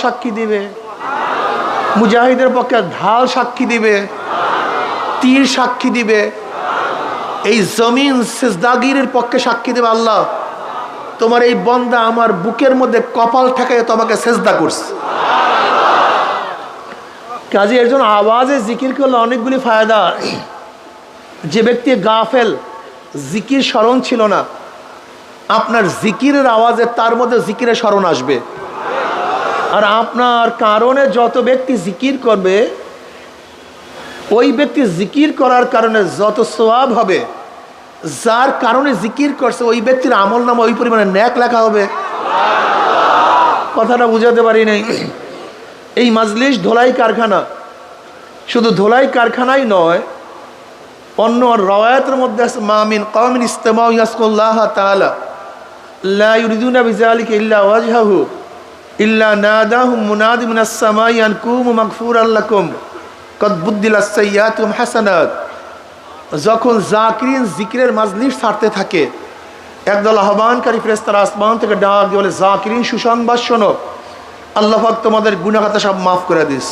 সাক্ষী দিবে, মুজাহিদের পক্ষে ঢাল সাক্ষী দিবে, তীর সাক্ষী দিবে, এই জমিন সিজদাগিরের পক্ষে সাক্ষী দেবে আল্লাহ তোমার এই বন্দা আমার বুকের মধ্যে কপাল ঠেকায় তোমাকে সেজদা করছে। কাজে এর জন্য আওয়াজে জিকির করলে অনেকগুলি ফায়দা। যে ব্যক্তি গাফেল, জিকির স্মরণ ছিল না, আপনার জিকিরের আওয়াজে তার মধ্যে জিকিরের স্মরণ আসবে। আর আপনার কারণে যত ব্যক্তি জিকির করবে, ওই ব্যক্তি জিকির করার কারণে যত সওয়াব হবে, যার কারণে জিকির করছে ওই ব্যক্তির আমল নামা ওই পরিমাণে নেক লেখা হবে। কথাটা বুঝাতে পারি নাই। এই মাজলিস ধোলাই কারখানা, শুধু ধোলাই কারখানাই নয়, অন্য রওয়ায়াতের মধ্যে আছে মামিন কওমিন ইজতামাউ ইয়াজকুরুল্লাহ তাআলা লা ইউরিদুনা বিযালিকা ইল্লা ওয়াজহাহু ইল্লা নাদাহুম মুনাদি মিনাস সামাই আন কুমু মাগফুরাল লাকুম কদ বুদ্দিলাস সাইয়্যাতুম হাসানাত। যখন জাকিরিন জিকিরের মাজলিস ছাড়তে থাকে, একদল আহ্বানকারী ফেরেশতারা আসমান থেকে ডাক দিয়ে বলে, জাকিরিন সুসংবাদ শোনো, আল্লাহ পাক তোমাদের গুনাহ খাতা সব মাফ করে দিস।